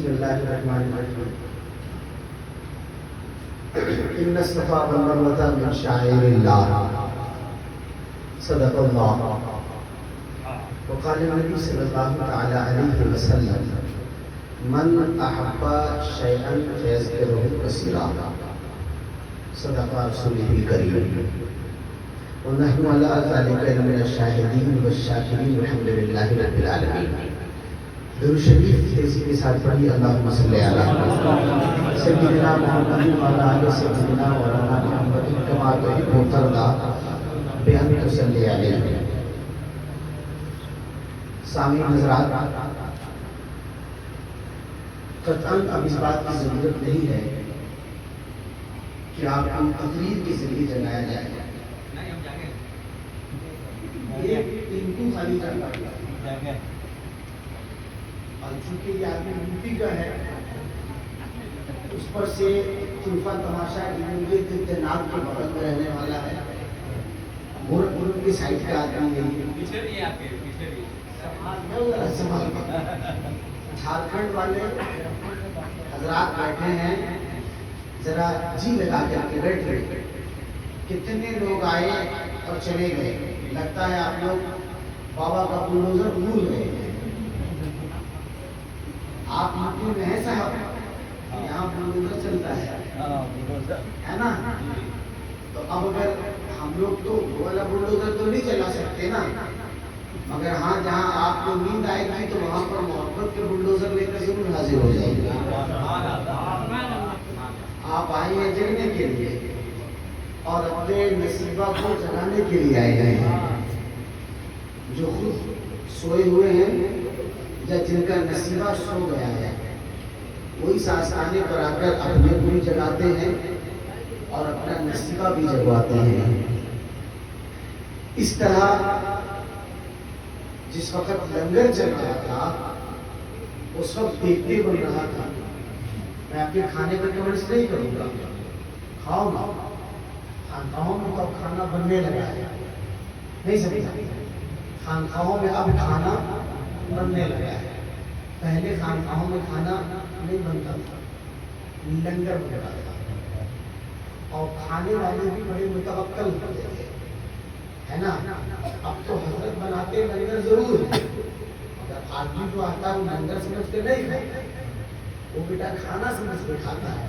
बिस्मिल्लाहिर्रहमानिर्रहीम। इन्ना सफ़ा वल मरवता मिन शाइरिल्लाह, सदक़ल्लाह। व क़ाल नबी सल्लल्लाहु तआला अलैहि वसल्लम, मन अहब्बा शैअन फयज़्कुरुहु कसीरा, सदक़ रसूलुल करीम। व नहनु अला ज़ालिका मिनश शाहिदीन वश-शाकिरीन वल्हम्दुलिल्लाहि रब्बिल आलमीन। दुरूद शरीफ तेज़ी के साथ पढ़िए। अल्लाहुम्मा सल्लि अला सय्यिदिना मुहम्मद व अला आलि सय्यिदिना व अला मुहम्मद कमा तुहिब्बु तर्दा बिअन तुसल्ली अलैहि। सामीन हज़रात, क़तअन अब इस बात की ज़रूरत नहीं है कि आपको तकरीर के ज़रिए जगाया जाए। ये इनको खाली जाएगा, और चूंकि ये आदमी यूपी का है, उस पर से तूफा तमाशा नाग के बगल में रहने वाला है, गोरखपुर की साइड का आदमी है। झारखंड वाले हजरात बैठे हैं, जरा जी लगा करके बैठ गए। कितने लोग आए और चले गए। लगता है आप लोग बाबा का बुलडोजर भूल गए। आप यूपी में है साहब, यहाँ बुलडोजर चलता है ना। तो अब अगर हम लोग तो वो वाला बुलडोजर तो नहीं चला सकते ना, मगर हाँ, जहाँ आपको नींद आएगी तो वहाँ पर मोहब्बत के बुलडोजर लेकर जरूर हाजिर हो जाएंगे। आप आए हैं जगने के लिए और अपने नसीबा को जगाने के लिए आए हैं। जो खुद सोए हुए हैं या जिनका नसीबा सो गया है, वही आने पर आकर अपने को भी जगाते हैं और अपना नसीबा भी जगवाते हैं। इस तरह जिस वक्त लंगर चल रहा था, उस वक्त देखते बन रहा था। मैं आपके खाने का कमेंट्स नहीं करूंगा, खाओ ना। खानकाहों में तो अब खाना बनने लगा है, नहीं समझा? खानकाहों में अब खाना बनने लगा है। पहले खानकाहों में खाना नहीं बनता था, लंगर बन रहा था और खाने वाले भी बड़े मुतवक्कल होते थे, है ना। अब तो हजरत बनाते लंगर जरूर है, मगर आदमी जो आता है वो लंगर समझ के नहीं खाता, वो बेटा खाना समझ के खाता है।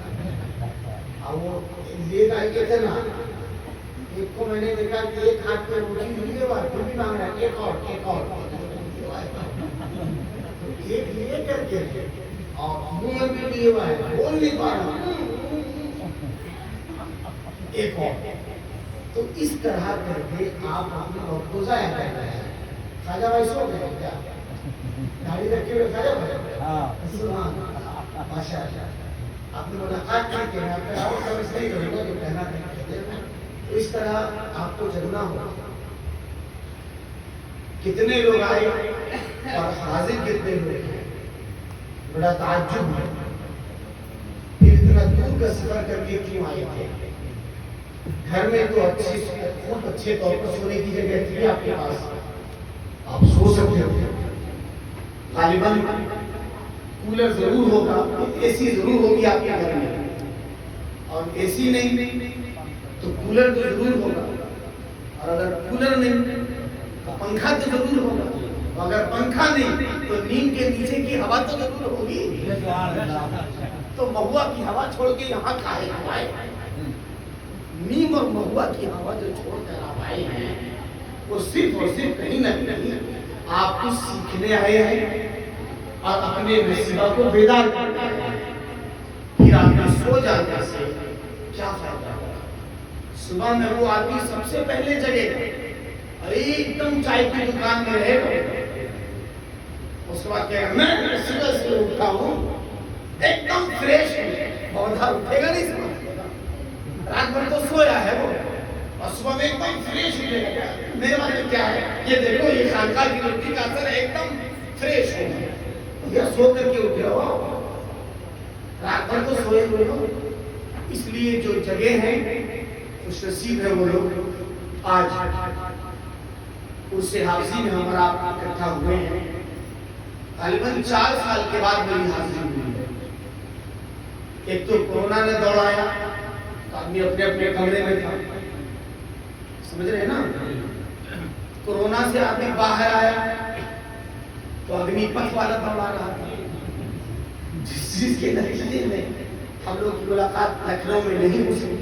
और वो लेगा के चला, एक को मैंने देखा कि एक हाथ पे रोटी मिली है, फिर भी मांग रहा है एक और एक लिए करके और मुंह में लिए हुआ है, बोल नहीं पा रहा, एक और। तो इस तरह करके आप अपने वक्त को जाया कर रहे हैं। खाजा भाई सो गए क्या? गाड़ी रखे हुए खाजा भाई? माशाअल्लाह, आपने मुलाकात की कि मैं अपने और कभी सही करूँगा जो कहना था। तो इस तरह आपको जगना होगा। कितने लोग आए और हाजिर कितने लोग हैं, बड़ा ताज्जुब है। फिर इतना दूर का सफर करके क्यों आए थे? घर में तो खूब अच्छे तौर पर सोने की जगह थी आपके पास, आप सो सकते हो। गालिबन कूलर जरूर होगा, एसी जरूर होगी आपके घर में, और एसी नहीं तो कूलर तो जरूर होगा, और अगर कूलर नहीं तो पंखा तो जरूर होगा, अगर पंखा नहीं तो नीम के नीचे की हवा तो जरूर होगी। तो महुआ की हवा छोड़ के यहाँ काहे आए? नीम और महुआ की हवा जो छोड़कर आप आए हैं, वो सिर्फ और सिर्फ कहीं ना कहीं आप कुछ सीखने आए हैं और अपने नसीबा को बेदार करते हैं। फिर आपने सो जाने से क्या फायदा होगा? सुबह में वो आदमी सबसे पहले जगेगा और एकदम चाय की दुकान में रहेगा। उसके बाद कहेगा मैं सुबह से उठा हूँ एकदम फ्रेश, पौधा उठेगा नहीं सुबह, रात भर तो सोया है वो, और सुबह में एकदम फ्रेश उठेगा। मेरे बारे में क्या है, ये देखो ये खानका की रोटी का असर एकदम फ्रेश हो गया। सो करके उठे हो, रात भर तो सोए हुए हो। इसलिए जो जगह है खुश नसीब है वो लोग आज उससे हाजिरी में हमारा इकट्ठा हुए हैं। तकरीबन 4 साल के बाद मेरी हाजिरी हुई है। एक तो कोरोना ने दौड़ाया, आदमी अपने अपने कमरे में था, समझ रहे हैं ना। कोरोना से आदमी बाहर आया तो अग्निपथ वाला दौड़ा रहा था, जिस चीज के नतीजे में हम लोग की मुलाकात लखनऊ में नहीं हो सकी।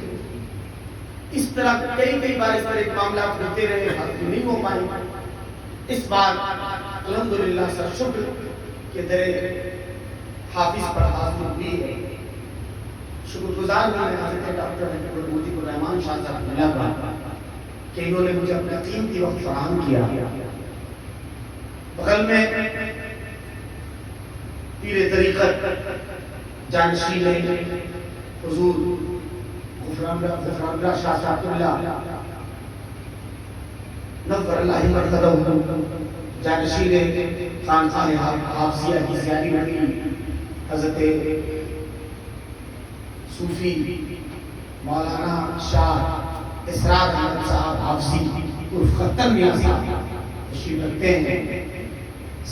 इस तरह कई बार इस तरह के मामला होते रहे, हासिल नहीं हो पाए। इस बार अल्हम्दुलिल्लाह सर शुक्र के दरे हाफिज पर हासिल हुई है। शुक्रगुजार हूं मैं हज़रत डॉक्टर मुजीबुर रहमान शाह साहब मिला का कि इन्होंने मुझे अपना कीमती वक्त फराहम किया। बगल में पीर तरीक़त जानशीन हुजूर गुफरान शाह साहबुल्लाह नव्वरल्लाहु मरकज़हु जानशीन खानकाह हाफ़िज़िया की ज़ियारी मंडी हज़रत सूफी मौलाना शाह इसरार अहमद साहब हाफ़िज़ी उर्फ खत्तम मियां साहब तशरीफ़ रखते हैं।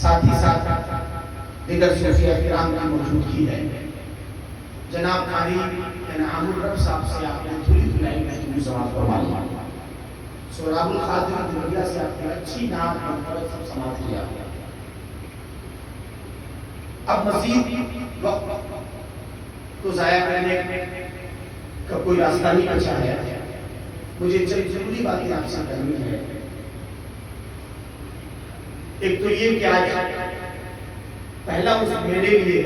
साथ ही साथ दीगर सूफिया किराम की मौजूदगी है। जनाब कारी इनामुर रब साहब से आपने थोड़ी धुलाई में समाज फरमाई, सोराबुल खादिर दुनिया से आपने अच्छी नाम और सब समाज किया। अब मज़ीद वक्त तो ज़ाया करने का कोई रास्ता नहीं बचा है। मुझे जरूरी बातें आपसे करनी है। एक तो ये कि आज पहला उस मेरे लिए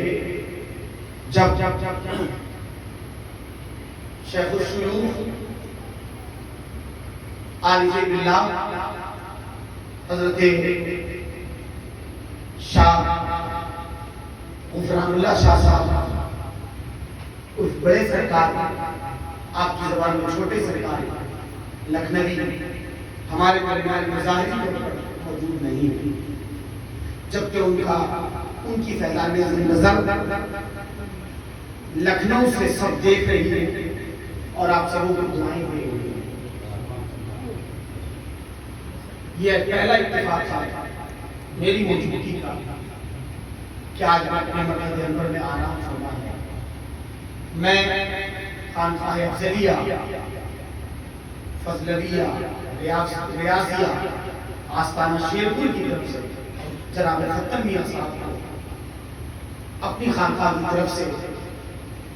जब शेखुल शुयूख आरिफ़े बिल्लाह हज़रत शाह गुफरानुल्लाह शाह साहब उस बड़े सरकार, आपकी ज़बान में छोटे सरकार लखनवी हमारे दरमियान मज़ाहिरी मौजूद नहीं है, जबकि उनकी फैलाने नजर लखनऊ से सब देख रही है और आप सबों को दुआएं दे रही है। यह पहला इत्तेफाक था मेरी मौजूदगी का कि आज अपने मरकज़ अनवर में आराम फरमा है। मैं खानकाह अफजलिया, फजलविया, रियासिया आस्ताना शेरपुर की तरफ से जनाब खत्तम मियां साहब को अपनी खानकाह की तरफ से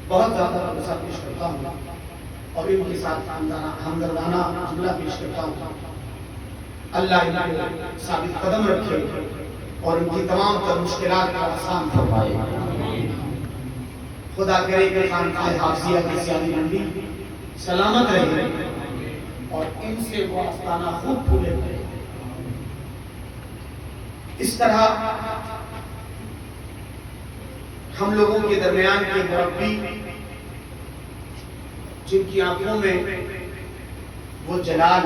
बहुत ज्यादा पैसा पेश करता हूँ और इनके साथ हमदर्दाना जुमला पेश करता हूँ। अल्लाह इन्हें साबित कदम रखे और इनकी तमाम तर मुश्किलात को आसान फरमाए। खुदा करे कि खानकाह हाफ़िज़िया की ज़ियारी मंडी सलामत रहे और इनसे वो आस्ताना खूब फूले पड़े। इस तरह हम लोगों के दरमियान के मुरब्बी जिनकी आंखों में वो जलाल,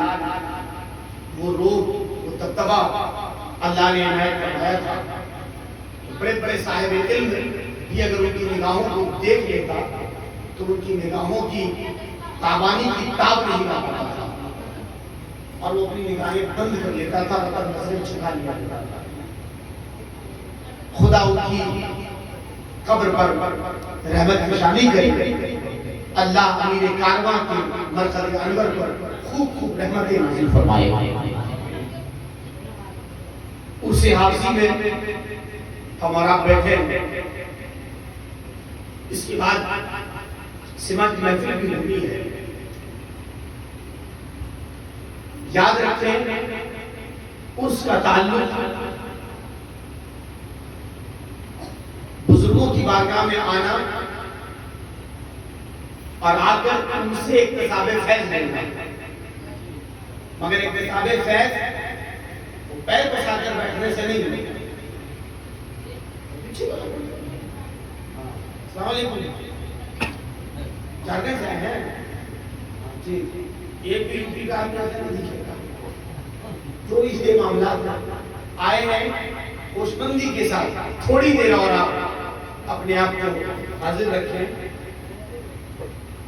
वो रूह, वो तत्वा अल्लाह ने इनायत फरमाया था, बड़े बड़े साहिब इल्म भी अगर उनकी निगाहों को देख लेता तो उनकी निगाहों की ताबानी की ताब नहीं आ पाता था और वो अपनी निगाहें बंद कर लेता था और नजरें झुका लिया करता था। खुदा उनकी कब्र पर रहमत निशानी करी। अल्लाह अमीर कारवां के मरकज़ अनवर पर खूब खूब रहमतें नाज़िल फरमाए। उसी हाफ़िज़ी में हमारा बैठे, इसके बाद सिमत महफिल भी लंबी है। याद रखें उसका ताल्लुक बुजुर्गों की बारगाह में आना और आकर उनसे इक्तिसाबे फैज़ लेना, मगर इक्तिसाबे फैज़ पैर पसार कर बैठने से नहीं मिलेगा। अस्सलाम वालेकुम, जानते हैं जी, एक भी यूपी का आदमी ऐसा नहीं दिखेगा जो इसके मामला आए हैं होशबंदी के साथ थोड़ी देर और आप अपने आप को हाजिर रखें।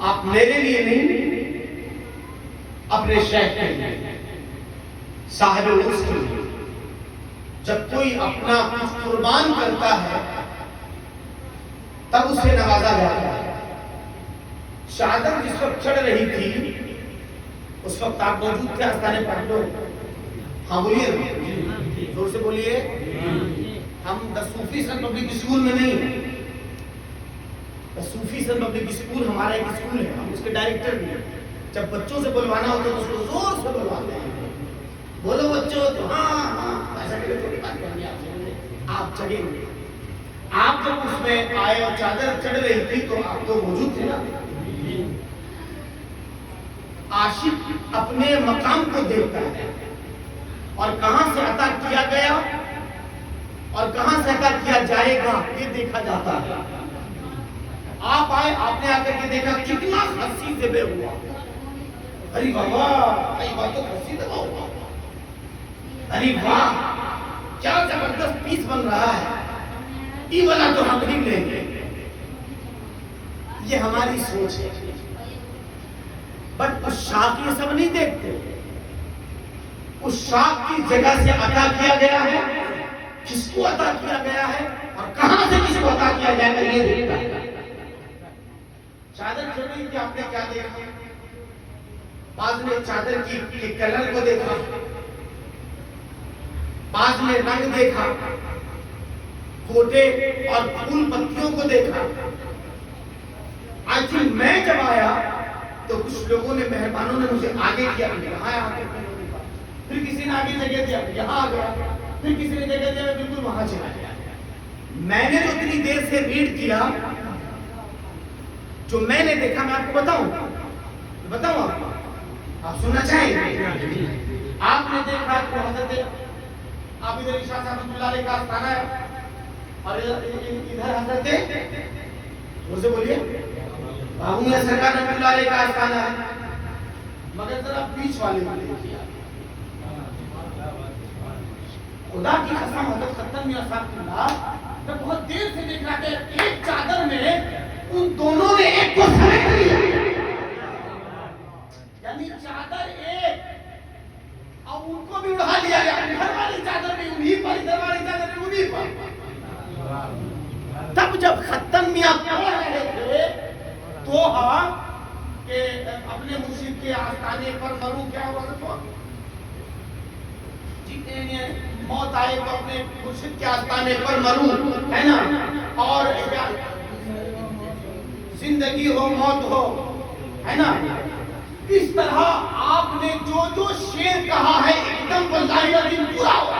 आप मेरे लिए नहीं, अपने शेख के लिए, साहिब उर्स के लिए। जब कोई अपना कुछ कुर्बान करता है तब उसे नवाजा जाता है। चादर जिस वक्त चढ़ रही थी उस वक्त आप मौजूद थे आस्थाने पर लोग? हाँ बोलिए ना, जोर से बोलिए। हम the Sufi sun public school में नहीं, the Sufi sun public school हमारा एक स्कूल है, हम उसके डायरेक्टर भी हैं। जब बच्चों से बुलवाना होता है तो उसको जोर से बुलवाते हैं, बोलो बच्चों, तो हाँ ऐसा करके थोड़ी बात करनी है आपसे, आप चढ़ेंगे। आप जब उसमें आए और चादर चढ़ रही थी तो आप तो मौजूद थे ना। आशिक अपने मकाम को देखता है और कहां से अता किया गया और कहां से अता किया जाएगा ये देखा जाता है। आप आए, आपने आकर के देखा कितना हंसी से बे हुआ, अरे बाबा भाई बात तो हंसी दबा हुआ, अरे वाह क्या जबरदस्त पीस बन रहा है, ये वाला तो हम ही लेंगे। ये हमारी सोच है, बट उस शाख ये सब नहीं देखते। उस शाख की जगह से अता किया गया है, किसको अता किया गया है और कहां से किसको अता किया जाएगा ये देखता है। चादर चढ़ रही थी, आपने क्या देखा? बाद में चादर की कलर को देखा, बाद में रंग देखा, कोटे और फूल पत्तियों को देखा। आई थिंक मैं जब आया तो कुछ लोगों ने, मेहमानों ने मुझे आगे किया, यहाँ आके फिर किसी ने आगे जगह दिया, यहाँ आ गया, फिर किसी ने जगह दिया, बिल्कुल वहां चला गया। मैंने जो इतनी देर से रीड किया, जो मैंने देखा मैं आपको बताऊं आप सुनना चाहेंगे? आपने देखा कि हजरत आबिद अली शाह साहब रहमतुल्लाह अलैह का आस्थाना है और इधर हजरत उसे बोलिए बाबू सरकार रहमतुल्लाह अलैह का आस्थाना है, मगर जरा बीच वाले देखिए, खुदा की कसम हजरत खत्म मियां साहब मैं बहुत देर से देख रहा था, एक चादर में उन दोनों ने एक को समेट लिया, यानी चादर एक और उनको भी उड़ा लिया गया, घर वाली चादर में उन्हीं पर, इधर वाली चादर में उन्हीं पर। तब जब खत्म मियां पढ़ रहे थे तो के अपने मुर्शिद के आस्थाने पर मरूं, क्या हुआ था? जितने मौत आए तो अपने मुर्शिद के आस्थाने पर मरूं, है ना, और जिंदगी हो मौत हो, है ना। इस तरह आपने जो जो शेर कहा है एकदम वल्लाही अज़ीम पूरा हुआ।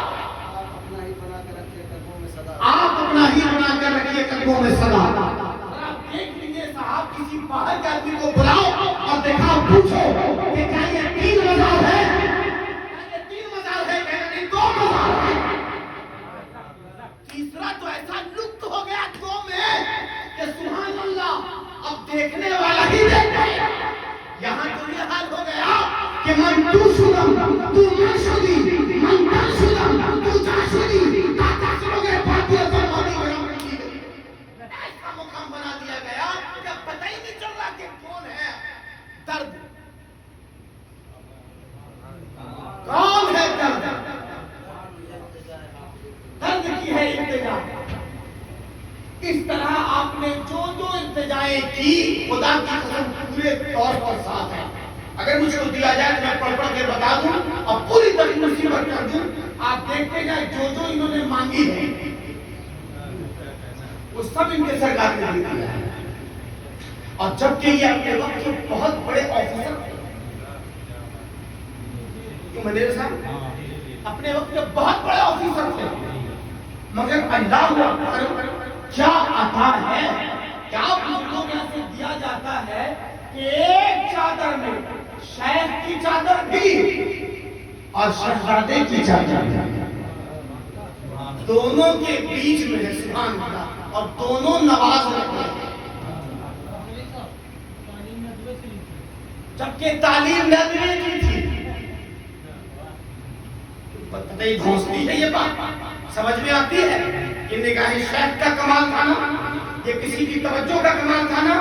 आप अपना ही बना कर रखिए कदमों में सदा। आप देख लीजिए साहब, किसी बाहर के आदमी को बुलाओ और देखा पूछो कि क्या ये 3 मज़ार है, क्या 3 मज़ार है, क्या नहीं 2 मज़ार है। तीसरा तो ऐसा लुप्त हो गया 2 में कि सुभान अल्लाह, अब देखने वाला ही देख गया। यहाँ तो ये हाल हो गया कि मन तू सुदम तू मन सुदी, मन तन सुदम तू जा सुदी, ताता सुनोगे बातें तो मोदी बना दी गई। ऐसा मुकाम बना दिया गया कि पता ही नहीं चल रहा कि कौन है दर्द, कौन है दर्द, दर्द की है इल्तिजा। इस तरह आपने जो जो इल्तिजाएं की, खुदा की कसम पूरे तौर पर साथ है। अगर मुझे कुछ दिया जाए तो मैं पढ़ पढ़ के बता दूं और पूरी तरह मुसीबत कर दूं। आप देखते जाए जो जो इन्होंने मांगी है वो सब इनके सरकार ने दे दिया है। और जबकि ये अपने वक्त के बहुत बड़े ऑफिसर थे, मनेर साहब अपने वक्त के बहुत बड़े ऑफिसर थे, मगर अल्लाह क्या आता है, क्या बुजुर्गों में से दिया जाता है कि एक चादर में शेख की चादर भी और शहजादे की चादर दोनों के बीच में है, सुभान अल्लाह, और दोनों नवाज रखते हैं। जबकि तालीम नबी की थी। नहीं घोंसती है ये बात, समझ में आती है? ये निगाहे शेख का कमाल था ना, ये किसी की तवज्जो का कमाल था ना।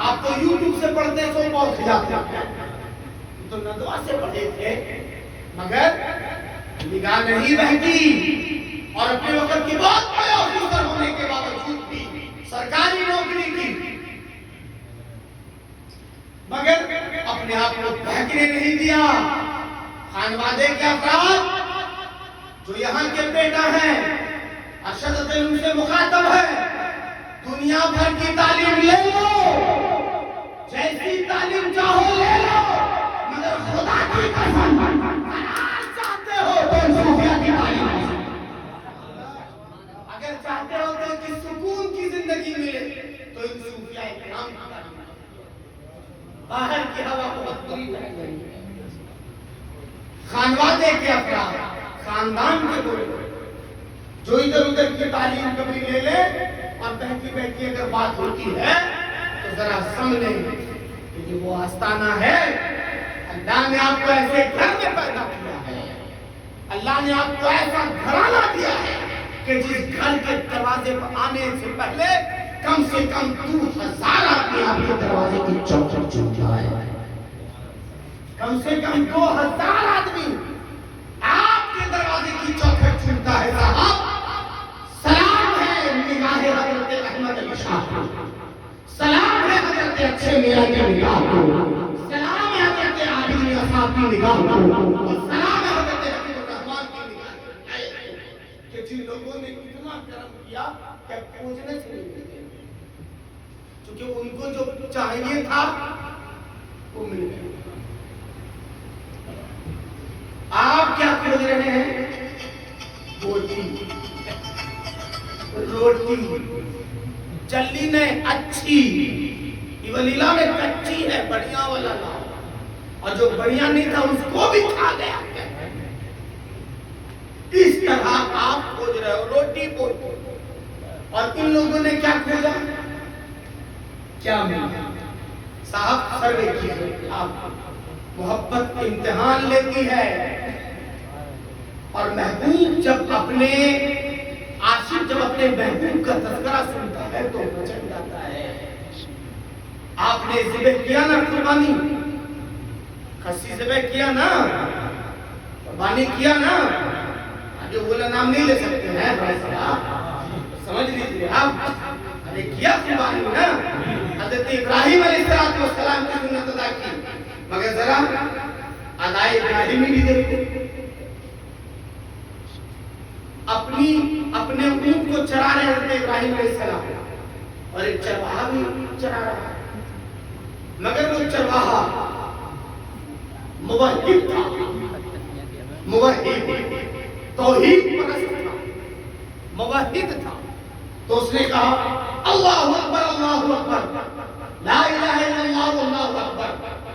आप तो यूट्यूब से पढ़ते सो बहुत खिलाते, तो नदवा से पढ़े थे, मगर निगाह नहीं रहती। और अपने वक्त के बहुत बड़े ऑफिसर होने के बावजूद भी, सरकारी नौकरी की, अपने आप को बहकने नहीं दिया। खानवादे के अफराद जो यहाँ के बेटा हैं, अशद उनसे मुखातब है, दुनिया भर की तालीम ले लो, जैसी तालीम चाहो ले लो, मगर खुदा की कसम चाहते हो तो सूफिया की तालीम लो। अगर चाहते हो तो कि सुकून की जिंदगी मिले तो इन सूफिया इकराम की तालीम लो। बाहर की हवा बहुत बुरी है। खानवादे के अफराद, खानदान के लोग जो इधर उधर की तालीम कभी ले ले और बहकी बहकी अगर बात होती है तो जरा समझ लें कि वो आस्ताना है। अल्लाह ने आपको ऐसे घर में पैदा किया है, अल्लाह ने आपको ऐसा घराना दिया है कि जिस घर के दरवाजे पर आने से पहले कम से कम 2000 आदमी आपके दरवाजे की चौखट चूमता है। कम से कम 2000 आदमी आपके दरवाजे की चौखट चूमता है। साहब, सलाम है निगाहे हजरत अहमद अली शाह को, सलाम है हजरत अच्छे मियां की निगाह को, सलाम है हजरत आबिद असाब की निगाह को, और सलाम है हजरत हबीबुर रहमान की निगाह को, कि जिन लोगों ने इतना कर्म किया कि पूजने से नहीं मिले, क्योंकि उनको जो चाहिए था वो मिल गया। आप क्या खोज रहे हैं? रोटी, रोटी जल्दी नहीं अच्छी, वलीला में कच्ची है, बढ़िया वाला लाओ, और जो बढ़िया नहीं था उसको भी खा गया। इस तरह आप खोज रहे हो रोटी बोटी, और इन लोगों ने क्या खोजा? क्या मिला? साहब सर्वे कीजिए, आप मोहब्बत इम्तिहान लेती है, और महबूब जब अपने आशिक जब अपने महबूब का तज़किरा सुनता है तो मचल जाता है। आपने ज़िबह किया ना कुर्बानी, खस्सी ज़िबह किया ना, कुर्बानी किया ना, आगे बोला नाम नहीं ले सकते हैं भाई साहब, समझ लीजिए आप। अरे किया कुर्बानी ना, हज़रत इब्राहिम अलैहिस्सलाम की सुन्नत अदा की, मगर जरा अदाए इब्राहिमी भी देखो। अपने ऊँट को चरा रहे थे इब्राहिम अलैहिस्सलाम, और एक चरवाहा भी चरा रहा है, मगर वो चरवाहा मुवहिद था, मुवहिद तौहीद परस्त था, मुवहिद था। तो उसने कहा अल्लाहु अकबर, अल्लाहु अकबर, ला इलाहा इल्लल्लाह वल्लाहु अकबर,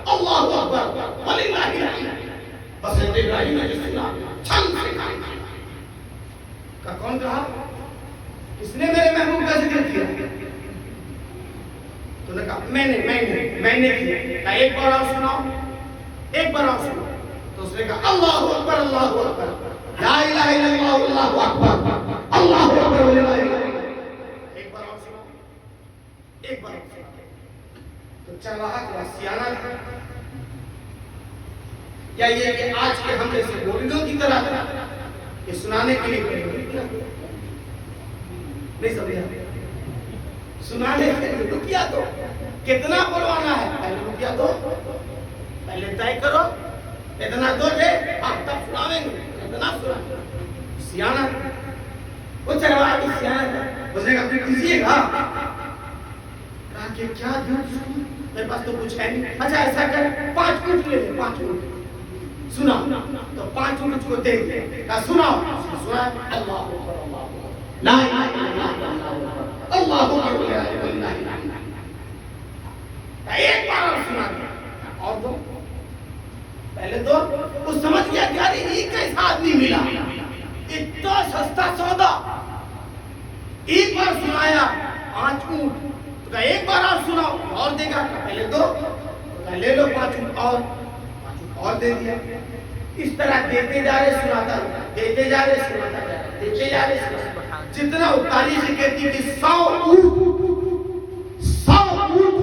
अल्लाहु अकबर वलिल्लाहिल हम्द। बस इब्राहिम अलैहिस्सलाम छल से कहा, कौन कहा? किसने मेरे महबूब का जिक्र किया? तूने कहा मैंने किया। एक बार और सुनाओ, एक बार और सुनाओ। तो उसने कहा अल्लाहु अकबर, अल्लाहु अकबर, ला इलाहा इल्लल्लाह वल्लाहु अकबर, अल्लाहु अकबर वलिल्लाहिल हम्द। एक बार और सुनाओ, एक बार और सुनाओ। तो चरवाहा थोड़ा सियाना था, या ये कि आज के हम जैसे बोलियों की तरह ये सुनाने के लिए नहीं समझा? सुनाने के लिए रुकिया दो, कितना बोलवाना है पहले रुकिया दो, पहले तय करो इतना दो थे, आप तब सुनावेंगे, इतना सुना। सियाना वो चरवाहा भी सियाना था, उसने कहा फिर दीजिएगा। कहा कि क्या दूं, मेरे पास तो कुछ है नहीं। अच्छा ऐसा कर 5 मिनट ले ले, 5 मिनट सुना। तो 5 मिनट को दे दिया, सुनाओ। सुना अल्लाह ला इलाहा इल्लल्लाह अल्लाहु अकबर। एक बार और सुना दिया, और दो, पहले दो। वो समझ गया कि यार ये कैसा आदमी मिला, इतना सस्ता सौदा। एक बार सुनाया 5 ऊंट, तो एक बार और सुनाओ, और देगा। पहले दो, ले लो 5 ऊंट और दे दिया। इस तरह देते जा रहे सुनाता, देते जा रहे सुनाता, देते जा रहे सुनाता। जितना तारीख कहती कि 100 ऊंट को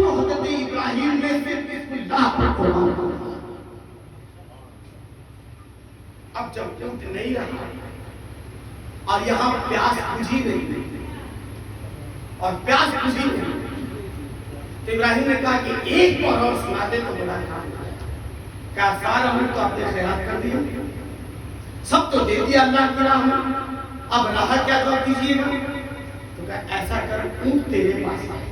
हज़रत इब्राहिम ने सिर्फ बिस्मिल्लाह पर कुर्बान किया। अब जब ऊंट नहीं रहा और यहाँ प्यास बुझी नहीं, और प्यास बुझी नहीं, तो इब्राहिम ने कहा कि एक बार और सुना दे तो बड़ा काम है। क्या सारा मुल्क तो आपने खैरात कर दिया, सब तो दे दिया अल्लाह की राह में, अब रहा क्या जवाब दीजिएगा? तो क्या ऐसा कर, ऊंट तेरे पास आए,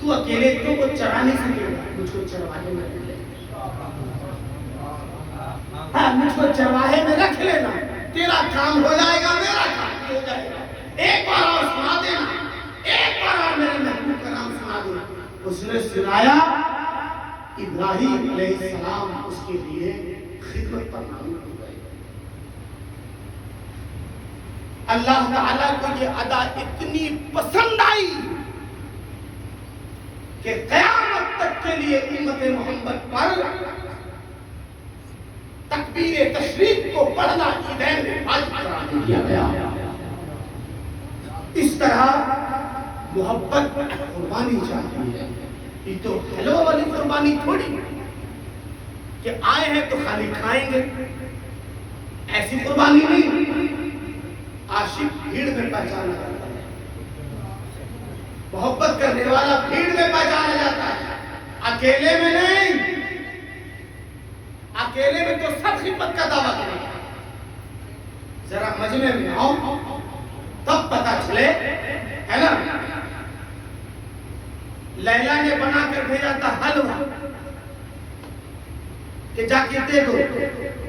तू अकेले तो को चढ़ा नहीं सकेगा, मुझको चरवाहे में रख ले। हाँ, मुझको चरवाहे में रख लेना, तेरा काम हो जाएगा, मेरा काम हो जाएगा। एक बार और सुना देना, एक बार और मेरे महबूब का नाम सुना देना। उसने सुनाया, इब्राहिम अलैहिस्सलाम उसके लिए खिदमत पर नामुर हो गए। अल्लाह ताला को ये अदा इतनी पसंद आई कि क़यामत तक के लिए उम्मत मोहम्मद पर तकबीर तशरीफ को पढ़ना ईदैन में वाजिब करार दिया गया। इस तरह मोहब्बत कुर्बानी चाहिए। ये तो हलवा वाली कुर्बानी थोड़ी कि आए हैं तो खाली खाएंगे, ऐसी कुर्बानी नहीं। आशिक भीड़ में पहचाना जाता है, मोहब्बत करने वाला भीड़ में पहचाना जाता है, अकेले में नहीं। अकेले में तो सब खिदमत का दावा करेगा, जरा मजमे में आओ तब पता चले, है ना। लैला ने बना कर भेजा था हलवा कि जाके दे दो,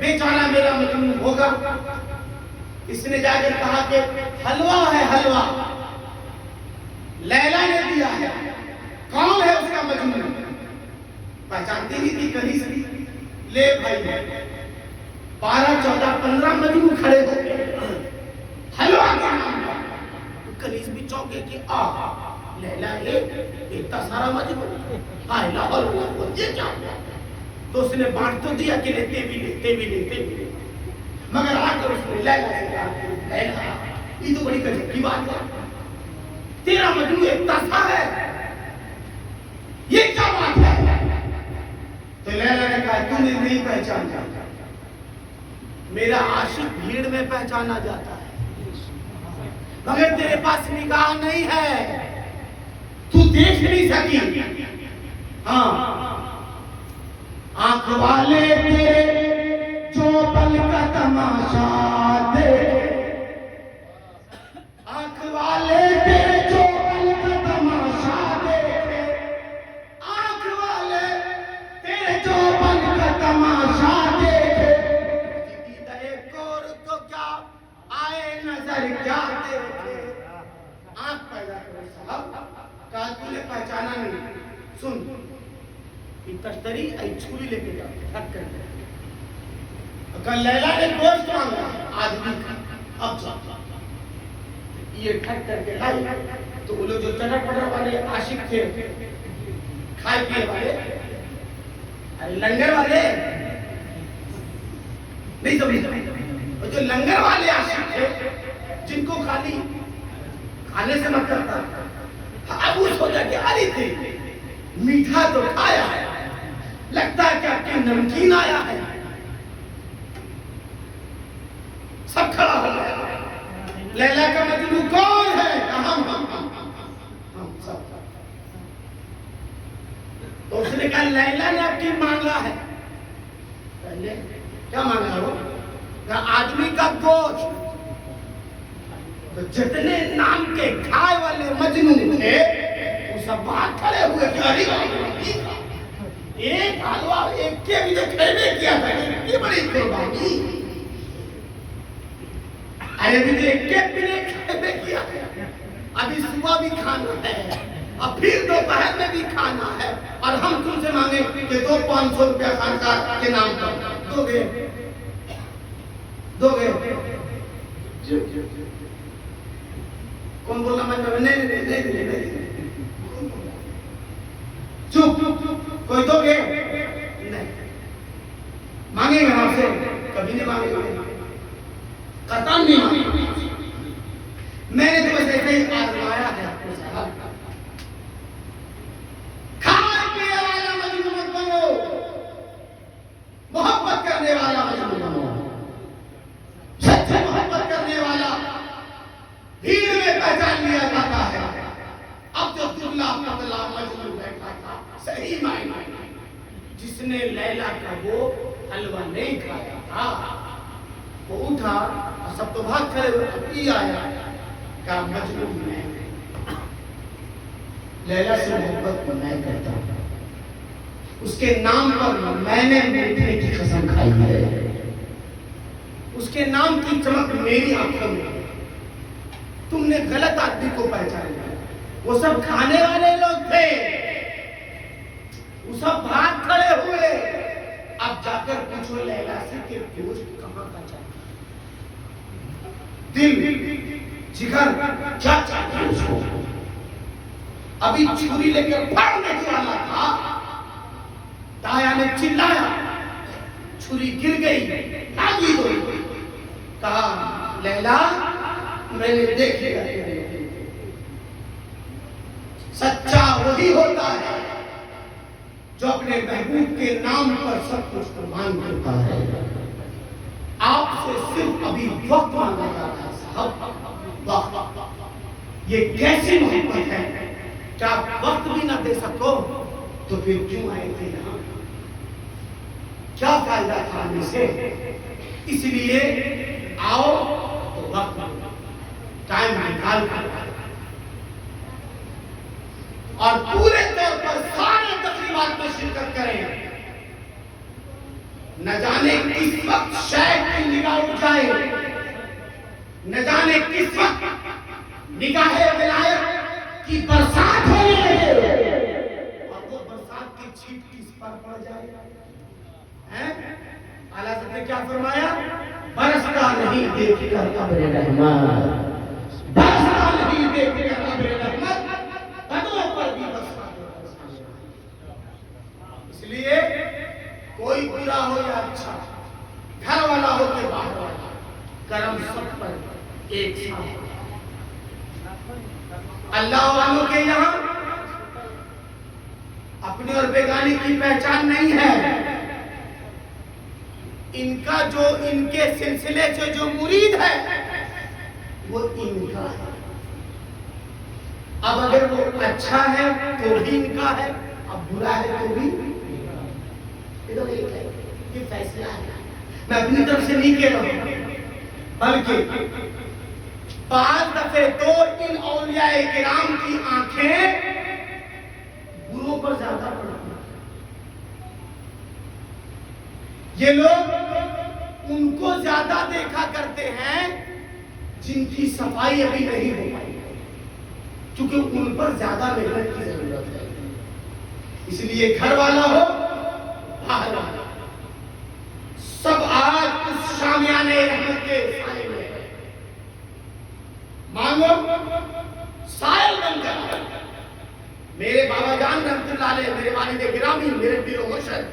बेचारा मेरा मजनून होगा। इसने जाकर कहा कि हलवा है हलवा, लैला ने दिया है, कौन है उसका मजनून? पहचानती नहीं थी कहीं से। ले भाई, 12, 14, 15 मजनून खड़े हो गए, हलवा का नाम कनीज भी चौके की आ लैला इतना सारा मजनून, हाय लाहौर ये क्या? तो उसने बांट तो दिया कि लेते भी ले, मगर आकर उसने लैला से कहा, लैला ये तो बड़ी गजब की बात है, तेरा मजनू इतना सा है, ये क्या बात है? तो लैला ने कहा, तूने नहीं पहचाना, मेरा आशिक भीड़ में पहचाना जाता है, मगर तेरे पास निगाह नहीं है, तू देख नहीं सकी। हाँ, आंख वाले तेरे जो पल का तमाशा दे, आंख वाले तेरे जो पल का तमाशा दे, आंख वाले तेरे जो पल का तमाशा दे, तो क्या आए नजर क्या देखे, आंख पैदा करो साहब, कहा तूने पहचाना नहीं, सुन तश्तरी छुरी लेके जाओ, ठक कर कल लैला ने गोश्त मांगा आदमी का, अब ये ठक करके लाई। तो वो लोग जो चटर पटर वाले आशिक थे, खाए पिए वाले, अरे लंगर वाले नहीं समझ, जो लंगर वाले आशिक थे जिनको खाली खाने से मत करता, अब वो सोचा कि अरे थे मीठा तो खाया है, लगता है कि आपके नमकीन आया है, सब खड़ा हो गया। लैला का मजनू कौन है? हम सब। तो उसने कहा लैला ने आपकी मांगा है, पहले क्या मांगा वो? आदमी का गोश्त। तो जितने नाम के खाए वाले मजनू थे वो सब बाहर खड़े हुए, एक हलवा एक के भी खेने किया था, ये बड़ी कुर्बानी। अरे भी एक के भी खेने किया है, अभी सुबह भी खाना है और फिर दोपहर में भी खाना है, और हम तुमसे मांगे कि 200-500 रुपया खानकार के नाम पर दोगे? कौन बोला? मैं नहीं, चुप, कोई दोगे? नहीं मांगेंगे आपसे, कभी नहीं मांगेंगे, कतई नहीं मांगेंगे। मैंने तो बस ऐसे ही आजमाया है आपको साहब। खाने पीने वाला मजनू मत बनो, मोहब्बत करने वाला मजनू बनो, सच्ची मोहब्बत करने वाला भीड़ में पहचान लिया जाता है। अब जो दुबला पतला मजनू बैठा था, सही मायने जिसने लैला का वो हलवा नहीं खाया था वो उठा और सब तो भाग खड़े हुए, अभी आया का मजनू मैं लैला से मोहब्बत मैं करता हूं, उसके नाम पर मैंने मीठे की कसम खाई है, उसके नाम की चमक मेरी आंखों में। तुमने गलत आदमी को पहचाना, वो सब खाने वाले लोग थे, वो सब भाग खड़े हुए। अब जाकर पूछो लैला से कि दोस्त कहां का चाहता, दिल जिगर क्या चाहता है उसको। अभी छुरी लेकर फाड़ने वाला था, ताया ने चिल्लाया, छुरी गिर गई, लागी गई। कहा लैला मैंने देख लिया, सच्चा वही होता है जो अपने महबूब के नाम पर सब कुछ कुर्बान करता है। आपसे सिर्फ अभी वक्त मांगा जाता है साहब, वक्त। ये कैसी मोहब्बत है, क्या आप वक्त भी ना दे सको तो फिर क्यों आए थे यहाँ, क्या फायदा था आने से। इसलिए आओ तो वक्त टाइम निकाल कर और पूरे तौर पर सारे तकरीबात में शिरकत करें। न जाने किस वक्त शायद की निगाह उठ जाए, न जाने किस वक्त निगाहे विलायत की बरसात होने लगे और वो बरसात की छींट किस पर पड़ जाए। आला हज़रत ने क्या फरमाया, बरसता नहीं देखकर कब्र रहमत, बरसता नहीं देखकर कब्र रहमत, बदों पर भी बरसता। इसलिए कोई बुरा हो या अच्छा, घर वाला हो के बाहर वाला, कर्म सब पर एक साथ। अल्लाह वालों के यहाँ अपने और बेगाने की पहचान नहीं है। इनका जो इनके सिलसिले से जो मुरीद है वो इनका है। अब अगर वो अच्छा है तो भी इनका है, अब बुरा है तो भी ये फैसला है। मैं अपनी तरफ से नहीं कह रहा हूं, बल्कि 5 दफे तो इन औलियाए किराम की आंखें बुरों पर ज्यादा पड़ती। ये लोग उनको ज्यादा देखा करते हैं जिनकी सफाई अभी नहीं हो पाई, क्योंकि उन पर ज्यादा मेहनत की जरूरत है। इसलिए घर वाला हो बाहर वाला, सब आज उस शामियाने रहमत के साए में मांगो, सायल बनकर। मेरे बाबा जान रहमतुल्लाह अलैह, मेरे वालिद गिरामी, मेरे पीर मुर्शिद,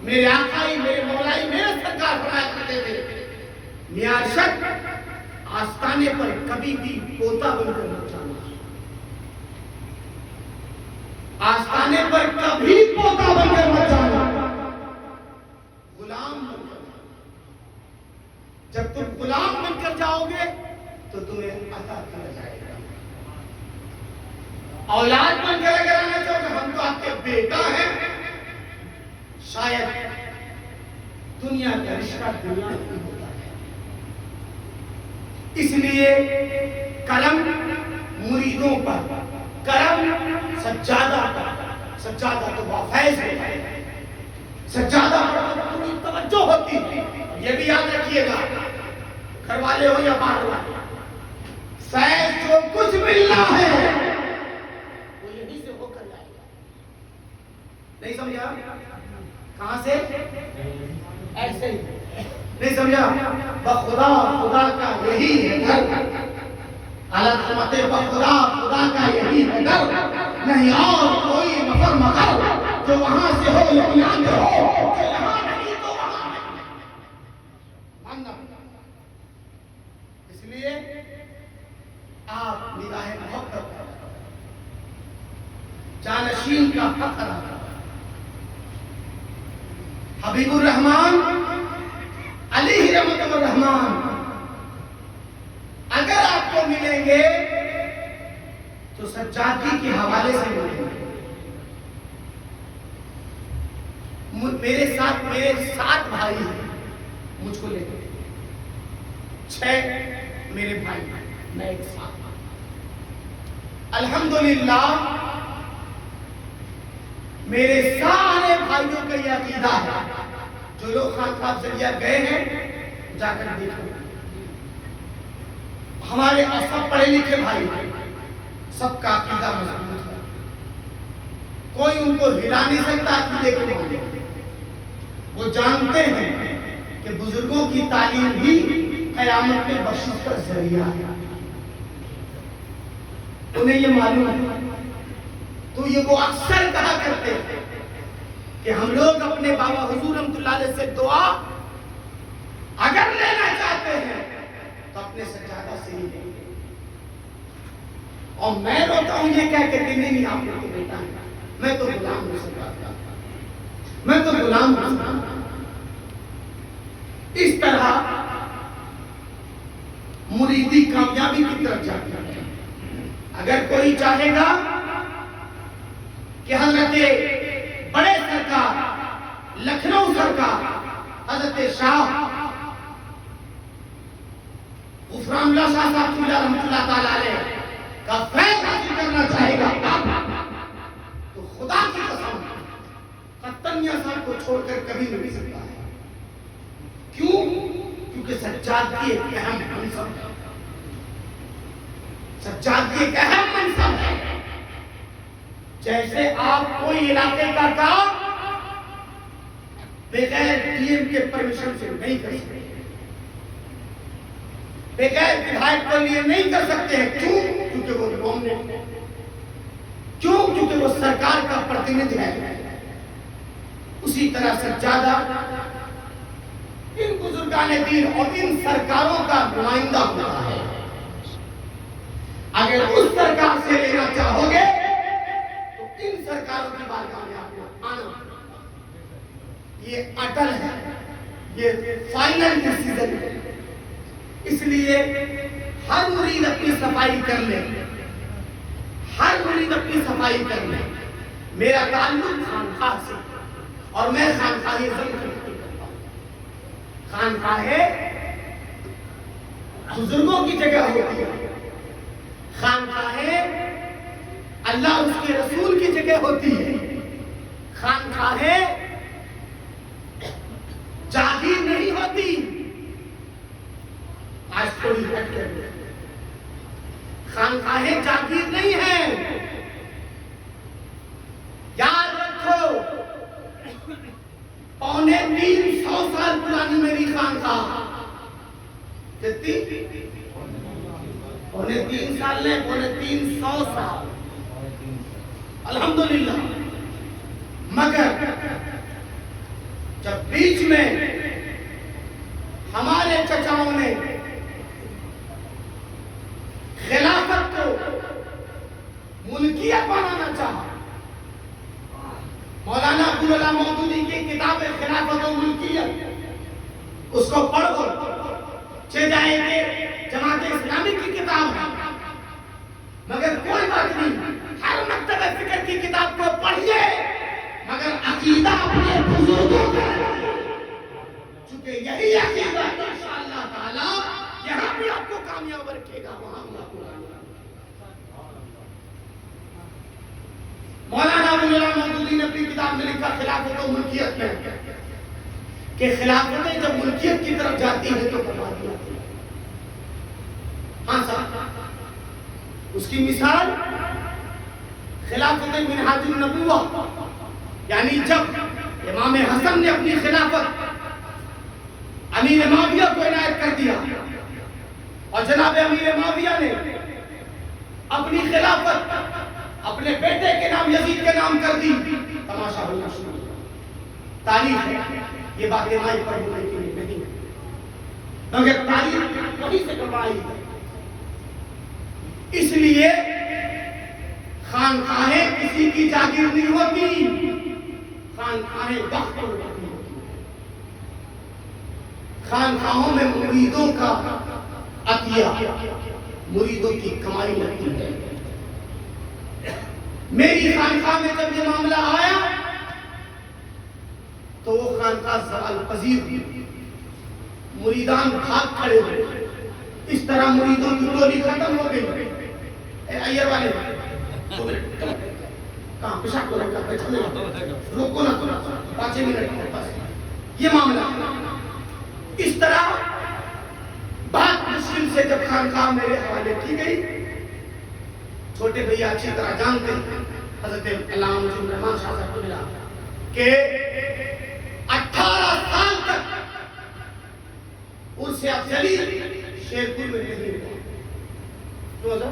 मेरे आकाई, मेरे मौलाई, मेरे सरकार फरमाया करते थे, मियां अरशद आस्ताने पर कभी भी पोता बनकर मत जाना, आस्ताने पर कभी पोता बनकर मत जाना, गुलाम बनकर। जब तुम गुलाम बनकर जाओगे तो तुम्हें अता किया जाएगा। औलाद बनकर अगर आना चाहोगे, हम तो आपके बेटा हैं, शायद दुनिया का रिश्ता दुनिया में होता है। इसलिए करम मुरीदों पर, करम सज्जादा पर, सज्जादा तो वाफैज होता है, सज्जादा पर पूरी तवज्जो होती है। ये भी याद रखिएगा, घर वाले हो या बाहर वाले, फैज जो कुछ मिलना है वो यहीं से होकर जाएगा। नहीं समझा? कहां से? ऐसे ही। नहीं समझा? बखुदा खुदा का यही है घर, अलग फरमाते बखुदा खुदा का यही है घर, नहीं और कोई मगर मगर जो वहां से हो या यहाँ से हो, जो यहाँ नहीं तो वहां नहीं मानना। इसलिए आप निगाह मोहब्बत जानशीन का हक अदा करें। हबीबुर रहमान अलैहि रहमतुर रहमान अगर आपको मिलेंगे तो सज्जादी के हवाले से मिलेंगे। मेरे सात भाई हैं मुझको लेकर, 6 मेरे भाई, मैं एक साथ। अल्हम्दुलिल्लाह मेरे सारे भाइयों का यह अकीदा है, जो लोग खानकाह अफजलिया गए हैं जाकर देखो, हमारे सब पढ़े लिखे भाई, सबका अकीदा मजबूत है, कोई उनको हिला नहीं सकता अकीदे के मामले में। वो जानते हैं कि बुजुर्गों की तालीम भी क़यामत में बख्शिश का जरिया है, उन्हें ये मालूम है। तो ये वो अक्सर कहा करते हैं कि हम लोग अपने बाबा हुजूर रहमतुल्लाह अलैह से दुआ अगर लेना चाहते हैं तो अपने सज्जादा से ही लेंगे। और मैं रोता हूं ये कह के कि नहीं आप लोग तो बेटा है, मैं तो गुलाम हूं सरकार का, मैं तो गुलाम हूं। इस तरह मुरीदी कामयाबी की तरफ जाती है। अगर कोई चाहेगा कि हजरत बड़े सरकार लखनऊ सरकार हजरत शाह गुफरानुल्लाह शाह साहब रहमतुल्लाह ताला अलैह का फैज़ हासिल करना चाहेगा तो खुदा की कसम कत्तनिया साहब को छोड़कर कभी नहीं सकता है। क्यों? क्योंकि सज्जादगी एक अहम मनसब है, सज्जादगी एक अहम मनसब है। जैसे आप कोई इलाके का काम बगैर डीएम के परमिशन से नहीं कर सकते, बगैर विधायक के लिए नहीं कर सकते हैं। क्यों? क्योंकि वो नॉमिनेट, क्यों? क्योंकि वो सरकार का प्रतिनिधि है। उसी तरह सज्जादा इन बुजुर्गाने दीन और इन सरकारों का नुमाइंदा होता है। अगर उस सरकार से लेना चाहोगे तो इन सरकारों की बारगाह में आपको आना, ये अटल है, ये फाइनल डिसीजन है। इसलिए हर मुरीद अपनी सफाई कर ले, हर मुरीद अपनी सफाई कर ले। मेरा ताल्लुक खानकाह से और मैं खानकाही करता हूं। खानकाहे बुजुर्गों की जगह होती है, खानकाहे अल्लाह उसके रसूल की जगह होती है, खानकाहे जागीर नहीं होती। आज थोड़ी हट कर, खानकाहें जागीर नहीं है। याद रखो 350 साल पुरानी मेरी खानकाह, कितनी? 3.5 साल ने 350 साल, अल्हम्दुलिल्लाह। मगर जब बीच में हमारे चचाओं ने खिलाफत को मुल्कियत बनाना चाहा, मौलाना अब्दुल अला मौदूदी की किताब है खिलाफत और मुल्कियत, उसको पढ़ो। चेदाए जमात इस्लामी की किताब है, मगर कोई बात नहीं, हर मकतब फिक्र की किताब को पढ़िए, मगर अकीदा अपने बुजुर्गों का, चूंकि यही अकीदा इंशाअल्लाह ताला यहां भी आपको कामयाब रखेगा, वहां भी आपको। मौलाना अब्दुल अला मौदूदी ने अपनी किताब में लिखा खिलाफत और मुल्कियत में कि खिलाफतें जब मुल्कियत की तरफ जाती है तो बर्बादी आती है। हाँ साहब, उसकी मिसाल खिलाफत मिनहाजुन नबुव्वा, यानी जब इमाम हसन ने अपनी खिलाफत अमीर माविया को इनायत कर दिया और जनाब अमीर माविया ने अपनी खिलाफत अपने बेटे के नाम यजीद के नाम कर दी, तमाशा होना शुरू हुआ। तारीख है, ये बातें माइक पर बोलने के लिए नहीं, मगर तारीख वही से करवाई है। इसलिए खानकाहें किसी की जागीर नहीं होती, खानकाहें वक्त पर होती होती। खानकाहों में मुरीदों का अतिया, मुरीदों की कमाई लगती है। मेरी खानकाह में जब ये मामला आया तो खानका सवाल पजीर मुरीदान भाग खड़े हुए। इस तरह मुरीदों की टोली खत्म हो गई। अय्यर वाले कहाँ पेशाब को रखा बैठने रोको ना, 5 मिनट के पास ये मामला। इस तरह बात मुस्लिम से जब खानकाह मेरे हवाले की गई, छोटे भैया अच्छी तरह जानते हजरत अल्लामा मुजीब रहमान शाह साहब मिला के 18 साल तक उर्स अफजली शेरपुर में नहीं हुआ।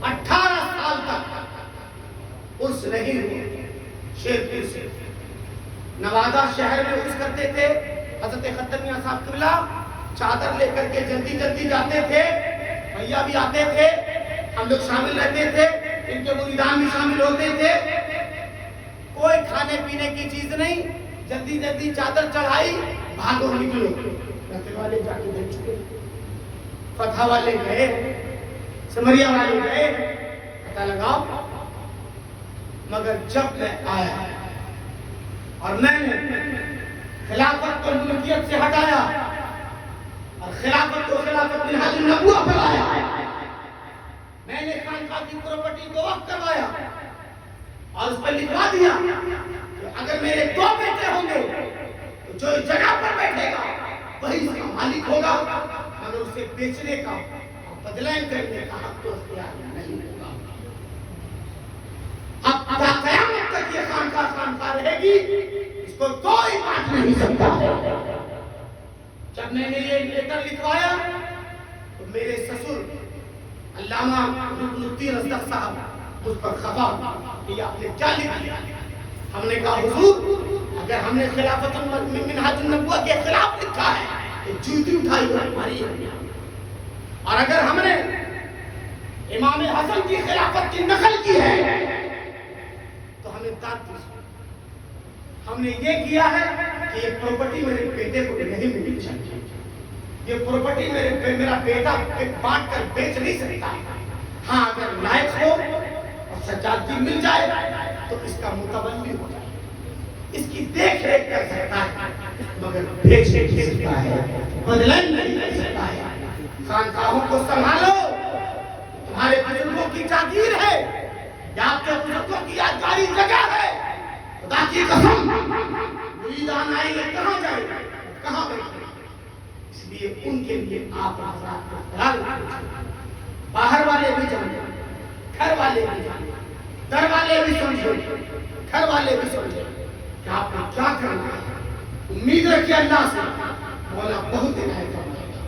18 साल तक उर्स नहीं हुआ शेरपुर से। नवादा शहर में उर्स करते थे। हजरत खत्तमिया साहब किबला चादर लेकर के जल्दी जल्दी जाते थे, भैया भी आते थे, हम लोग शामिल रहते थे, इनके मुरीदान भी शामिल होते थे। कोई खाने पीने की चीज नहीं, जल्दी जल्दी चादर चढ़ाई, भागो निकलो। वाले जाके बैठ चुके, फतह वाले गए, सिमरिया वाले गए, पता लगाओ। मगर जब मैं आया और मैंने खिलाफत को मुल्कियत से हटाया और खिलाफत को खिलाफत मिनहाजुन नबुव्वह पर लाया, मैंने खानकाह की प्रॉपर्टी को वक्फ करवाया और उस पर लिखवा दिया कि अगर मेरे 2 बेटे होंगे तो जो इस जगह पर बैठेगा वही इसका मालिक होगा, मगर उसे बेचने का बदलाव करने का हक तो अख्तियार नहीं होगा। अब क़यामत तक ये खानकाह रहेगी, इसको कोई बांट नहीं सकता। जब मैंने ये लेटर लिखवाया तो मेरे ससुर अल्लामा रुकनुद्दीन असदक साहब मुझ पर खफा कि आपने क्या लिख दिया। हमने कहा हुजूर, अगर हमने खिलाफत मिनहाजुन नबुव्वह के खिलाफ लिखा है तो जूती उठाई और मारी, और अगर हमने इमाम हसन की खिलाफत की नकल की है तो हमें दाद दी। हमने ये किया है कि ये प्रॉपर्टी मेरे बेटे को नहीं मिलनी चाहिए। ये प्रॉपर्टी मेरा बेटा बांट कर बेच नहीं सकता। हाँ, अगर लायक हो और सज्जादगी मिल जाए तो इसका मुतवल्ली हो जाए, इसकी देख रेख कर सकता है, मगर बेच नहीं सकता है, बदलन नहीं कर सकता है। खानकाहों को संभालो, तुम्हारे बुजुर्गों की जागीर है या आपके बुजुर्गों की यादगारी जगह है। खुदा की कसम, मुरीदान आएंगे कहाँ जाएंगे, कहाँ बैठेंगे? इसलिए उनके लिए आप बाहर वाले भी जाने, घर वाले भी जाने, दर वाले भी समझो, घर वाले भी समझो कि आपको क्या करना है। उम्मीद रखिए अल्लाह से, मौला बहुत इनायत फरमाएगा।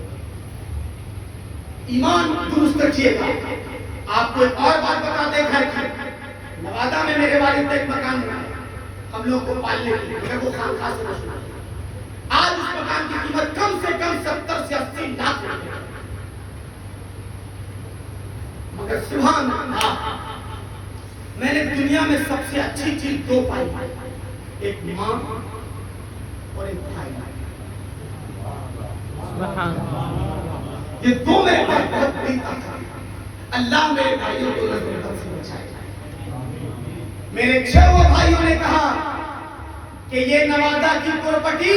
ईमान दुरुस्त रखिएगा। आपको एक और बात बता दें, घर की नवादा में मेरे वालिद ने एक मकान बनाया हम लोग को पालने के लिए, मेरे को खानकाह से मशहूर है। आज उस मकान की कीमत कम से कम 70 से 80 लाख रुपए, मगर सुभान अल्लाह, मैंने दुनिया में सबसे अच्छी चीज 2 पाई, एक मां और एक भाई। ये 2 मेरे पास बहुत बड़ी ताकत है। अल्लाह मेरे भाइयों को नजर से बचाए। मेरे 6 भाइयों ने कहा कि ये नवादा की प्रॉपर्टी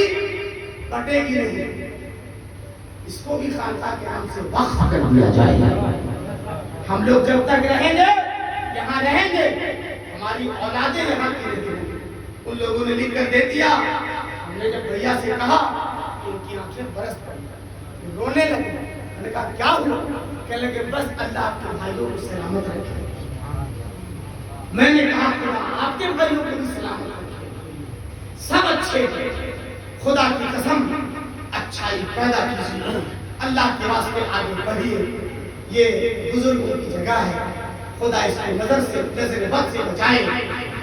बटेगी नहीं, इसको भी खानकाह के नाम से वक्फ कर दिया जाएगा। हम लोग जब तक रहेंगे, यहाँ रहेंगे, हमारी औलादें यहाँ की रहेंगी। उन लोगों ने लिख कर दे दिया। हमने जब भैया से कहा, उनकी आंखें बरस पड़ी, रोने लगे। मैंने कहा क्या हुआ? कहने लगे बस अल्लाह आपके भाइयों को सलामत रखे। मैंने कहा आपके भाइयों को भी सलामत रखे, सब अच्छे थे, खुदा की कसम अच्छाई पैदा कीजिए, अल्लाह के वास्ते आगे बढ़िए। ये बुजुर्गों की जगह है, खुदा इसको नजर वक्त से बचाए,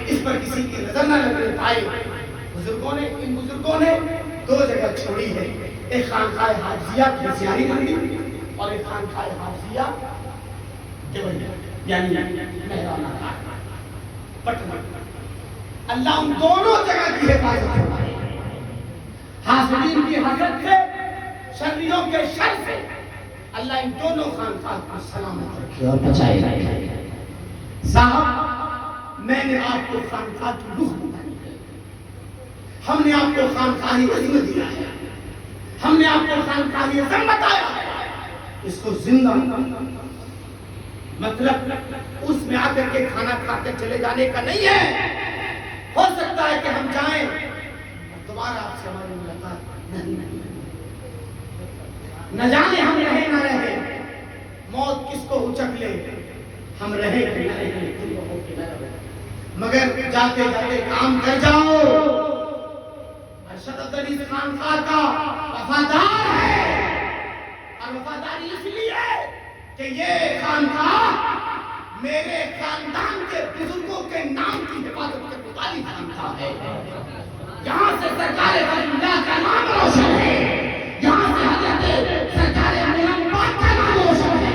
इस पर किसी की नजर न लगने पाए। इन बुजुर्गों ने 2 जगह छोड़ी है, एक खानकाह हाजिया की जियारी मंडी और एक खानकाह हाजिया यानी मेहराना पटना। अल्लाह उन दोनों जगह की हिफाजत फरमाए, हासिदीन की हसद से, शर्रियों के शर से अल्लाह इन दोनों खानकाह को सलामत रखे और बचाए रखे। साहब, मैंने आपको खानकाह की रुख बताई है। हमने आपको खानकाही इज़्म दिया है, हमने आपको खानकाही इज़्म बताया है, इसको जिंदा मतलब उसमें आकर के खाना खाकर चले जाने का नहीं है। हो सकता है कि हम जाएं दोबारा आपसे हमारी मुलाकात नहीं, न जाने हम रहे ना रहे, मौत किसको उचक ले, हम रहे कि न रहे, मगर जाते जाते काम कर जाओ। अरशद अली खानकाह का वफादार है, और वफादारी इसलिए कि ये खानकाह मेरे खानदान के बुजुर्गों के नाम की हिफाजत करने वाली खानकाह है। यहाँ से सरकार वलीउल्लाह का नाम रोशन है, यहाँ से हज़रत सरकार मोहम्मद का नाम रोशन है,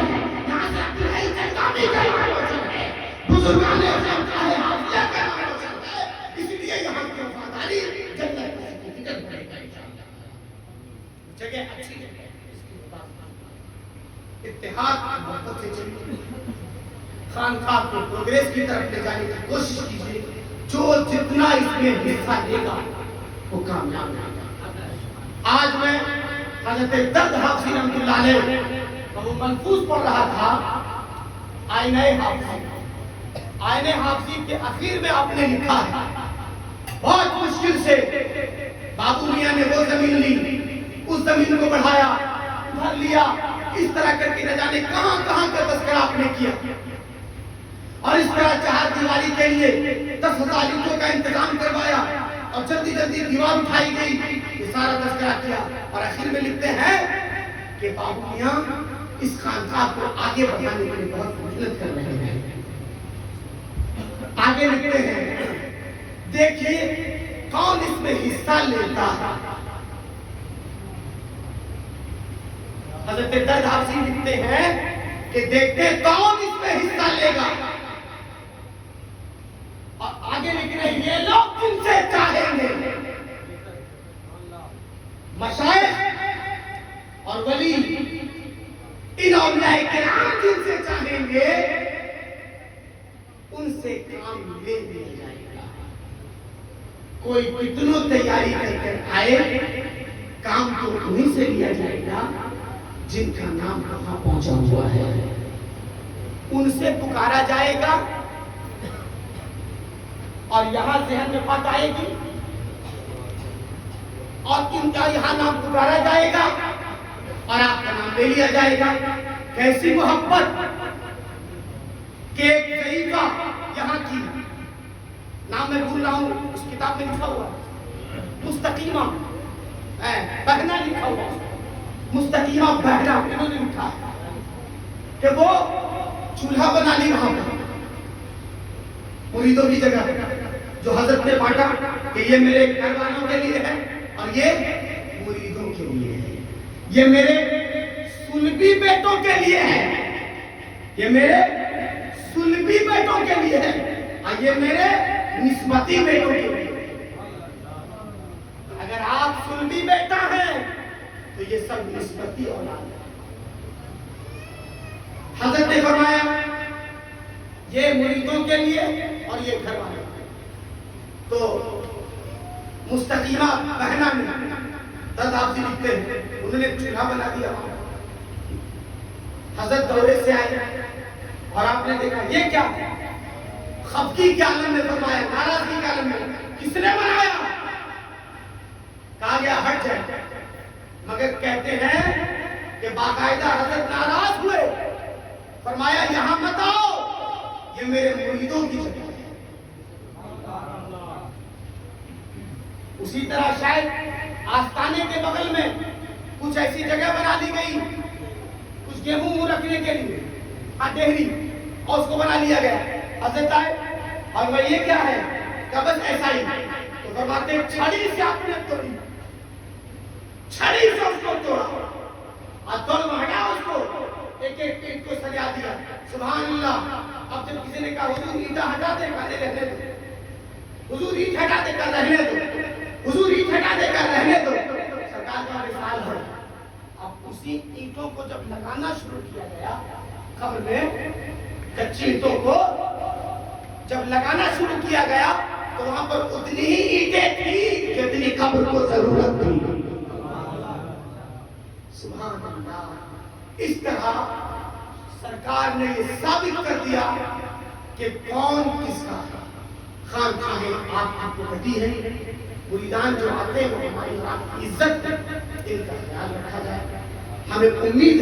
यहाँ से अब्दुल हई जरदारी का नाम रोशन है, बुजुर्गान खानकाह हाफिज़ा का नाम रोशन है। इसलिए यहाँ की वफादारी जन्नत की फिक्र करेगा इंशाअल्लाह। जगह अच्छी जगह, इत्तेहाद मोहब्बत से चलिए, खानकाह को प्रोग्रेस की तरफ ले जाने की कोशिश कीजिए। जो जितना इसमें हिस्सा लेगा वो कामयाब होगा। आज मैं हज़रत दर्द हाफिज़ रहमतुल्लाह अलैह वो मनफूज पढ़ रहा था, आईने हाफिज़। आईने हाफिज़ के आखिर में आपने लिखा है, बहुत मुश्किल से बाबू मियां ने वो जमीन ली, उस जमीन को बढ़ाया, भर लिया, इस तरह करके न जाने कहां कहां का तस्करा आपने किया, और इस तरह चार दीवारी के लिए 10,000 ईंटों का इंतजाम करवाया, और जल्दी जल्दी दीवार उठाई गई, ये सारा तस्करा किया, और आखिर में लिखते हैं कि बाबू मियां इस खानकाह को आगे बढ़ाने के लिए बहुत मेहनत कर रहे हैं। आगे लिखते हैं, देखिए कौन इसमें हिस्सा लेता है। हज़रत दर्द हाफिज़ लिखते हैं कि देखते कौन इसमें हिस्सा लेगा, और आगे लिख रहे हैं, ये लोग तुमसे चाहेंगे, मशाइख और वली इन औलिया किराम जिनसे चाहेंगे उनसे काम ले लिया जाएगा। कोई कितनों तैयारी करके आए, काम तो उन्हीं से लिया जाएगा जिनका नाम कहां पहुंचा हुआ है, उनसे पुकारा जाएगा, और यहां जहन में बात आएगी, और इनका यहां नाम पुकारा जाएगा और आपका नाम ले लिया जाएगा। कैसी मोहब्बत के ज़ईफ़ा यहाँ की, नाम मैं भूल रहा हूँ, उस किताब में लिखा हुआ मुस्तकीमा बहना लिखा हुआ, मुस्तकीमा बहना इन्होंने लिखा है कि वो चूल्हा बना ली वहां पर मुरीदों की जगह, जो हजरत ने बांटा कि ये मेरे घर वालों के लिए है और ये मुरीदों के लिए है, ये मेरे सुलभी बेटों के लिए है, ये मेरे सुलभी बेटों के लिए है, और ये मेरे निस्बती बेटों के लिए। अगर आप सुलभी बेटा हैं तो ये सब निस्बती औलाद है। हजरत ने फरमाया ये मुरीदों के लिए और ये घर वालों के लिए। तो मुस्तकीमा बहना में दर्द हाफिज़ लिखते हैं, उन्होंने चूल्हा बना दिया, हजरत दौरे से आए और आपने देखा ये क्या, खफकी के आलम में फरमाया, नाराजगी के आलम में, किसने बनाया, कहा गया हट जाए, मगर कहते हैं कि बाकायदा हजरत नाराज हुए, फरमाया यहां मत आओ, ये मेरे मुरीदों की जगह है। उसी तरह शायद आस्ताने के बगल में कुछ ऐसी जगह बना दी गई, कुछ गेहूं रखने के लिए, डेहरी, और उसको बना लिया गया। हजरत आए और वह ये क्या है, क्या बस ऐसा ही, तो फरमाते छड़ी से आपने तोड़ी, छड़ी से उसको तोड़ा और तोड़ हटा उसको, एक एक ईंट को सजा दिया। सुभान अल्लाह। अब जब किसी ने कहा हुजूर ईंटा हटा दे, कहने रहने दो, हुजूर ईंट हटा दे कर रहने दो, हुजूर ईंट हटा दे कर रहने दो, सरकार का विशाल है। अब उसी ईंटों को जब लगाना शुरू किया गया कब्र में, कच्ची ईंटों को जब लगाना शुरू किया गया तो वहां पर उतनी ही ईंटें थी जितनी कब्र को जरूरत थी। सुभान अल्लाह। इस तरह सरकार ने ये साबित कर दिया कि कौन किसका खानखाने आपको पति है। मुरीदान जो आते हैं वो हमारी आपकी इज्जत इनका ख्याल रखा जाए। हमें उम्मीद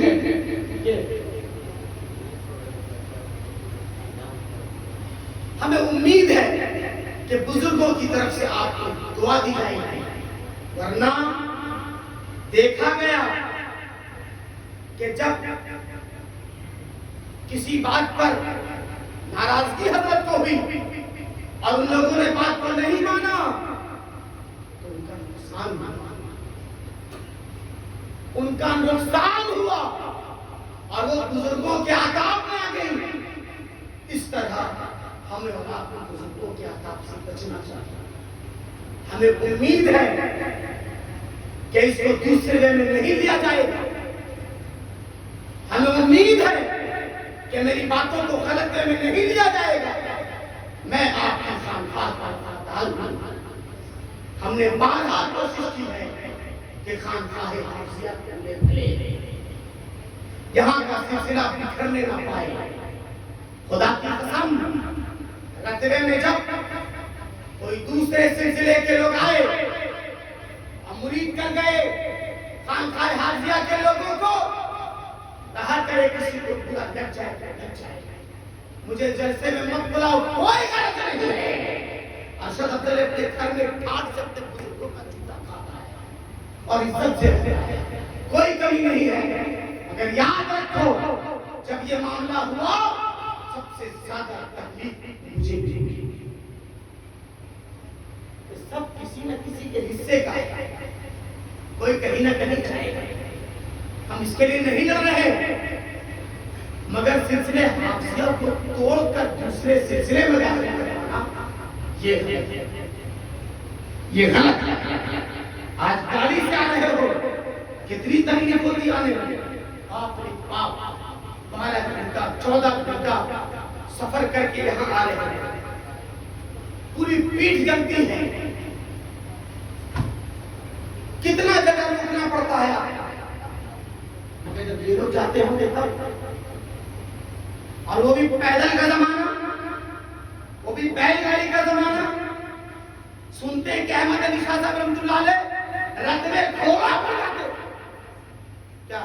है कि बुजुर्गों की तरफ से आपको दुआ दी जाएगी, वरना देखा गया कि जब किसी बात पर नाराजगी हजरत को हुई और उन लोगों ने बात को नहीं माना तो उनका नुकसान हुआ और वो बुजुर्गों के आदाब में आ गई। इस तरह हमें अपने बुजुर्गों के आदाब से बचना चाहिए। हमें उम्मीद है कि इसको दूसरे वे में नहीं लिया जाएगा। हमें उम्मीद है कि मेरी बातों को गलत वे में नहीं लिया जाएगा। मैं आपके खानखाह हमने बारहा कोशिश की है कि खानखाह हाफिज़िया करने मिले, यहाँ का सिलसिला बिखरने ना पाए। खुदा की कसम, रतबे में जब कोई दूसरे सिलसिले के लोग आए और मुरीद कर गए खानखाह हाफिज़िया के लोगों को, कहा करे किसी को पूरा लग जाए मुझे जलसे में मत बुलाओ, कोई गलत नहीं है। अरशद अब्दुल अपने घर में ठाट से अपने बुजुर्गों का जूता खाता है और इज्जत से रहता है, कोई कमी नहीं है। मगर याद रखो, जब ये मामला हुआ सबसे ज्यादा तकलीफ मुझे भी हुई। तो सब किसी न किसी के हिस्से का है, कोई कहीं ना कहीं जाएगा। हम इसके लिए नहीं लड़ रहे, मगर सिलसिले हाफिज़िया को तोड़कर दूसरे सिलसिले में दाखिल करना ये गलत है। आज गाड़ी से आ रहे हो, कितनी तकलीफ होती आने में। बाप रे बाप, 12 घंटा 14 घंटा सफर करके यहाँ आ रहे हैं, पूरी पीठ जलती है। कितना जगह रुकना पड़ता है। मगर जब ये लोग जाते होंगे तब, और वो भी पैदल का जमाना, वो भी बैलगाड़ी का जमाना। सुनते हैं कि अहमद अली शाह साहब रहमतुल्लाह अलैह रतबे घोड़ा पर जाते, क्या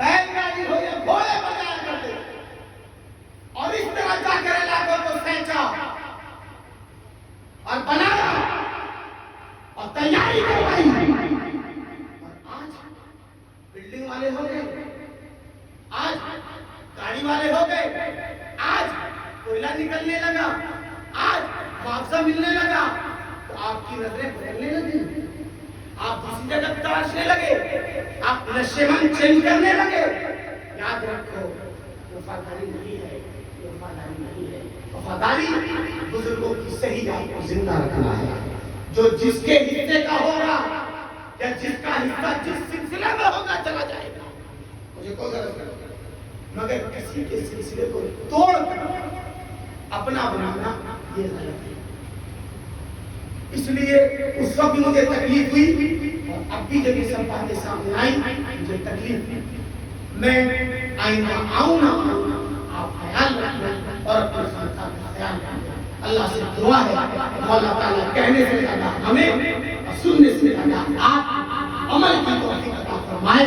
बैलगाड़ी हो या घोड़े पर जाया करते, और इस तरह जाकर इलाकों को सैंचा और बनाया और तैयारी करवाई। और आज बिल्डिंग वाले हो गए, आज गाड़ी वाले हो गए, आज कोयला निकलने लगा, आज मुआवजा मिलने लगा, तो आपकी नजरें बदलने लगी, आप दूसरी जगह तलाशने लगे, आप नशेमंद चेंज करने लगे। याद रखो, वफादारी नहीं है, वफादारी नहीं है। वफादारी बुजुर्गों की सही राह को जिंदा रखना है। जो जिसके हिस्से का होगा या जिसका हिस्सा जिस सिलसिले में होगा चला जाएगा, मुझे कोई गलत नहीं। मगर किसी के सिलसिले को तोड़ अपना बनाना ये गलत है। इसलिए उस वक्त मुझे तकलीफ हुई और अब भी जब ये सब बातें सामने आई मुझे तकलीफ हुई। मैं आइंदा आऊं ना आप ख्याल रखना और अपने संतान का ख्याल रखना। अल्लाह से दुआ है, मौला ताला कहने से ज्यादा हमें और सुनने से ज्यादा आप अमल की तौफीक अता फरमाए।